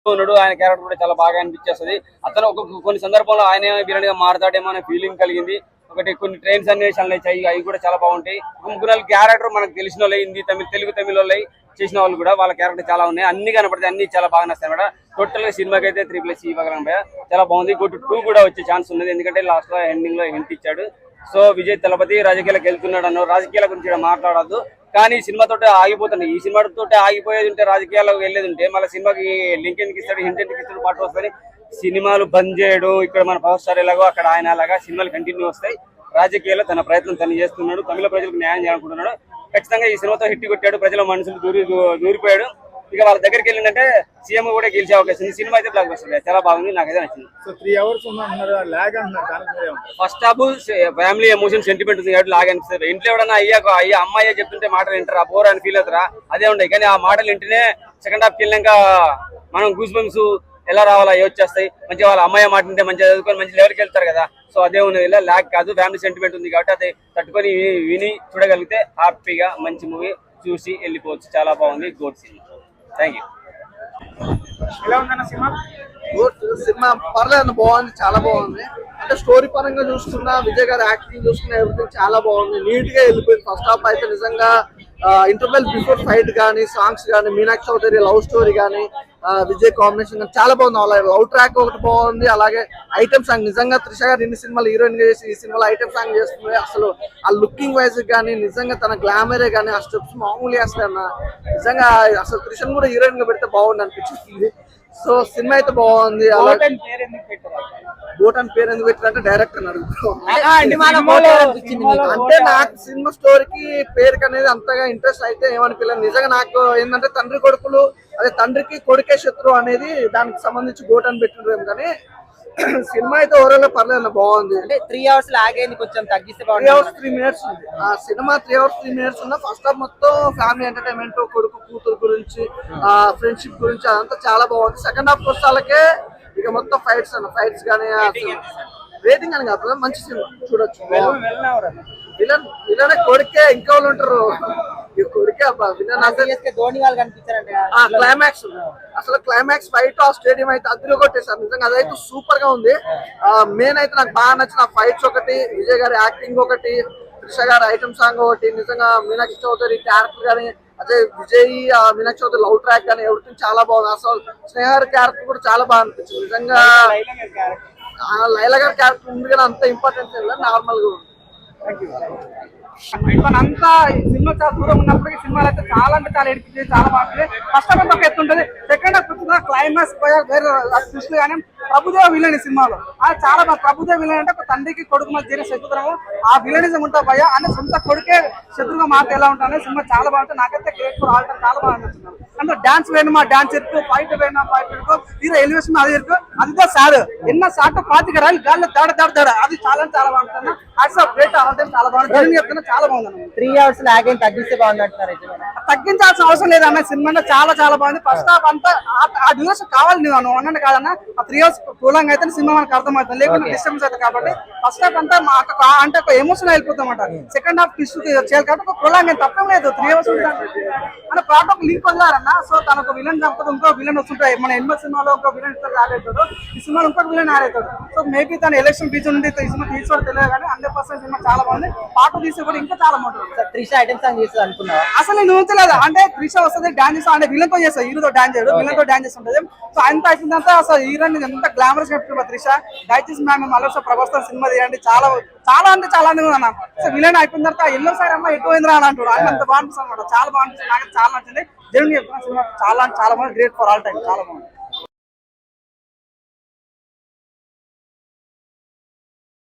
ఉన్నాడు. ఆయన క్యారెక్టర్ కూడా చాలా బాగా అనిపించేస్తుంది. అతను కొన్ని సందర్భంలో ఆయన విలన్ గా మారతాడేమో అనే ఫీలింగ్ కలిగింది. ఒకటి కొన్ని ట్రైన్ సన్నివేశాలు అవి కూడా చాలా బాగుంటాయి. ముగ్గురు క్యారెక్టర్ మనకు తెలిసిన వాళ్ళు హిందీ తెలుగు వాళ్ళు చేసిన వాళ్ళు కూడా వాళ్ళ క్యారెక్టర్ చాలా ఉన్నాయి. అన్ని కనపడతాయి, అన్ని చాలా బాగా నస్తాయి అనమాట. టోటల్ గా సినిమాకి అయితే 3+ ఇవ్వగలం. చాలా బాగుంది. గోటు 2 కూడా వచ్చే ఛాన్స్ ఉన్నది, ఎందుకంటే లాస్ట్ లో ఎండింగ్ లో హింట్ ఇచ్చాడు. సో విజయ్ తలపతి రాజకీయాలకు వెళ్తున్నాడు అన్న రాజకీయాల గురించి మాట్లాడద్దు, కానీ సినిమాతో ఆగిపోతుంది. ఈ సినిమాతో ఆగిపోయేది ఉంటే, రాజకీయాలకు వెళ్ళేది ఉంటే మళ్ళీ సినిమాకి లింక్ ఎందుకు ఇస్తాడు, హింట్ ఎందుకు ఇస్తాడు, పాటు వస్తుంది. సినిమాలు బంద్ చేయడు. ఇక్కడ మన పవర్ స్టార్ ఎలాగో అక్కడ ఆయన అలాగా సినిమాలు కంటిన్యూ వస్తాయి. రాజకీయాల్లో తన ప్రయత్నం తను చేస్తున్నాడు. తమిళ ప్రజలకు న్యాయం చేయాలనుకుంటున్నాడు. ఖచ్చితంగా ఈ సినిమాతో హిట్ కొట్టాడు. ప్రజల మనసులు దూరిపోయాడు. ఇక వాళ్ళ దగ్గరికి వెళ్ళిందంటే సీఎం కూడా గెలిచే అవకాశం ఉంది. సినిమా అయితే బ్లాక్ బస్టర్, చాలా బాగుంది, నాకైతే నచ్చింది. First half family emotion sentiment ఉంది కాబట్టి లాగ్ అనిపిస్తుంది. ఇంట్లో ఎవడన్నా అయ్యా అమ్మాయి చెప్తుంటే మాటలు వింటారా, బోర్ అని ఫీల్ అవుతారా, అదే ఉండయి. కానీ ఆ మాటలు వింటేనే సెకండ్ హాఫ్కి వెళ్ళాక మనం గూస్ బంప్స్ ఎలా రావాలా వచ్చేస్తాయి. మంచిగా వాళ్ళ అమ్మాయి మాట ఉంటే మంచిగా చదువుకొని మంచి లెవెల్కి వెళ్తారు కదా. సో అదే ఉన్నది, లాగ్ కాదు, ఫ్యామిలీ సెంటిమెంట్ ఉంది కాబట్టి అది తట్టుకొని విని చూడగలిగితే హ్యాపీగా మంచి మూవీ చూసి వెళ్ళిపోవచ్చు. చాలా బాగుంది. GOAT cinema. Thank you. ఎలా ఉందన్న సినిమా? సినిమా పర్లేదు, బాగుంది, చాలా బాగుంది. అంటే స్టోరీ పరంగా చూసుకున్నా, విజయ్ గారి యాక్టింగ్ చూసుకున్నా, ఎవ్రీథింగ్ చాలా బాగుంది. నీట్ గా వెళ్ళిపోయింది. ఫస్ట్ హాఫ్ అయితే నిజంగా ఇంటర్వెల్ బిఫోర్ ఫైట్ కానీ, సాంగ్స్ కానీ, మీనాక్షి చౌదరి లవ్ స్టోరీ కానీ, విజయ్ కాంబినేషన్ కానీ చాలా బాగుంది. అలాగే లవ్ ట్రాక్ ఒకటి బాగుంది. అలాగే ఐటమ్ సాంగ్, నిజంగా త్రిష గారు ఇన్ని సినిమాలు హీరోయిన్ గా చేసి ఈ సినిమాలో ఐటమ్ సాంగ్ చేస్తుంది. అసలు ఆ లుకింగ్ వైజ్ కానీ, నిజంగా తన గ్లామరే కానీ, ఆ స్టెప్స్ మామూలు అసలు నిజంగా అసలు త్రిషను కూడా హీరోయిన్ గా పెడితే బాగుంది అనిపించింది. సో సినిమా అయితే బాగుంది. అలాగే బోటన్ పేరు ఎందుకు పెట్టారంటే డైరెక్టర్ అంటే నాకు సినిమా స్టోరీకి పేరుకి అనేది అంతగా ఇంట్రెస్ట్ అయితే ఏమనిపించలేదు. నిజంగా నాకు ఏంటంటే తండ్రి కొడుకులు, అదే తండ్రికి కొడుకే శత్రువు అనేది దానికి సంబంధించి బోటన్ పెట్టిండ్రు. కానీ సినిమా అయితే ఓవరాల్ పర్లేదు, బాగుంది. అంటే 3 hours లాగేది, కొంచెం తగ్గిస్తే 3 hours 3 minutes ఉంది ఆ సినిమా. 3 hours 3 minutes ఉన్న ఫస్ట్ హాఫ్ మొత్తం ఫ్యామిలీ ఎంటర్టైన్మెంట్, కొడుకు కూతురు గురించి, ఫ్రెండ్షిప్ గురించి, అదంతా చాలా బాగుంది. సెకండ్ హాఫ్ వచ్చాలకే ఇక మొత్తం ఫైట్స్ కానీ రేటింగ్ అని కాదు, మంచి సినిమా చూడొచ్చు. విలన్ కొడుకే, ఇంకా వాళ్ళు ఉంటారు. కొడుకే ధోని వాళ్ళు కనిపించారంటే క్లైమాక్స్, అసలు క్లైమాక్స్ ఫైట్ ఆ స్టేడియం అయితే అద్దరు కొట్టేసారు. నిజంగా అదైతే సూపర్ గా ఉంది. మెయిన్ అయితే నాకు బాగా నచ్చిన ఫైట్స్ ఒకటి, విజయ్ గారి యాక్టింగ్ ఒకటి, త్రిష గారి ఐటమ్ సాంగ్ ఒకటి, నిజంగా మీనాక్షి చౌదరి క్యారెక్టర్ కానీ, అదే విజయ్ మీనాక్షి చౌదరి లవ్ ట్రాక్ కానీ ఎవ్రీథింగ్ చాలా బాగుంది. అసలు స్నేహర్ క్యారెక్టర్ కూడా చాలా బాగా అనిపించింది. నిజంగా లైలా గారి క్యారెక్టర్ ఉంది కానీ అంత ఇంపార్టెన్స్ లేదు, నార్మల్ గా ఉంది. అంతా సినిమా చాలా దూరం ఉన్నప్పటికీ సినిమాలు అయితే చాలా అంటే చాలా ఎడిపించింది, చాలా బాగుంటుంది. ఫస్ట్ హాఫ్ ఒక ఎత్తు ఉంటుంది, సెకండ్ హాఫ్ క్లైమాక్స్ వేరే ట్విస్ట్ కానీ ప్రభుదేవ విలన్ ఈ సినిమాలో అది చాలా బాగా. ప్రభుదేవ విలన్ అంటే ఒక తండ్రికి కొడుకు మధ్య జరిగే శత్రుత్వం, ఆ విలనిజం ఉంటా భయ అంటే సొంత కొడుకే శత్రుగా మాత్రం ఎలా ఉంటానే సినిమా చాలా బాగుంటుంది. నాకైతే గ్రేట్ ఫర్ ఆల్ టైమ్, చాలా బాగా నచ్చింది. అంటే డాన్స్ వేణమా డాన్స్ ఇరుకు, ఫైట్ వేణమా ఫైట్ ఇరుకు, హీరో ఎలివేషన్ అది ఇరుకు, అదితో సార్ ఎన్న సాట పాతిక రాయి గాల్లో దడ అది చాలా చాలా బాగుంటుంది. గ్రేట్ ఆల్ టైమ్, చాలా బాగుంటుంది. చెప్తున్నా చాలా బాగుంది. 3 hours లాగే తగ్గిస్తే బాగుంది అంటున్నారు. తగ్గించాల్సిన అవసరం లేదన్న, సినిమా చాలా చాలా బాగుంది. ఫస్ట్ హాఫ్ అంతా ఆ డ్యూరేషన్ కావాలి, నువ్వు అన్నట్టు కాదన్న. ఆ 3 hours కూలంగా అయితే సినిమా మనకు అర్థమవుతుంది, లేకపోతే డిస్టర్బెన్స్ అవుతుంది. కాబట్టి ఫస్ట్ హాఫ్ అంతా అంటే ఒక ఎమోషన్ వెళ్ళిపోతాం అంట. సెకండ్ హాఫ్ ట్విస్ట్ చేయాలి కాబట్టి ఒక కూలంగా తప్పం లేదు. 3 hours అంటే ప్లాట్ ఒక లింక్ వదిలారన్న. సో తనకు విలన్ చంపదు, ఇంకో విలన్ వస్తుంటాయి. మన ఎన్నో సినిమాలో ఒక విలన్ ఇస్తారు ఆడవుతాడు, ఈ సినిమాలో ఇంకొక విలన్ ఆడవుతాడు. సో మేబీ తన ఎలక్షన్ బీచ్ నుండి ఈ సినిమా తీసుకోవడం తెలియదు, కానీ 100% సినిమా చాలా బాగుంది. పాట తీసి కూడా ఇంకా చాలా బాగుంటుంది. త్రిష ఐటమ్ సాంగ్ చేస్తుంది అనుకున్నావా? అసలు నేను ఊహించలేదు. అంటే త్రిష వస్తుంది డాన్స్ చేస్తా అంటే విలన్ తో చేస్తాడు, హీరోతో డాన్స్ చేయడు, విలన్ తో డాన్స్ చేస్తుంటది. సో అంత అయిపోయిందంతా అసలు హీరోయిన్ ఎంత గ్లామరస్ చెప్తున్నా త్రిష. దయచేసి మ్యామ్ మళ్ళీ ప్రభాస్తో సినిమా తీయండి, చాలా చాలా అంటే చాలా అన్నా. సో విలన్ అయిపోయిన తర్వాత ఎల్లో సార్ అమ్మ ఎటు పోయిందిరా అని అంటాడు. అంత బాగుంటుంది అనమాట, చాలా బాగుంటుంది. నాకు చాలా నచ్చింది. దేవుని చెప్తున్నా సినిమా చాలా చాలా బాగుంది. గ్రేట్ ఫర్ ఆల్ టైమ్, చాలా బాగుంది.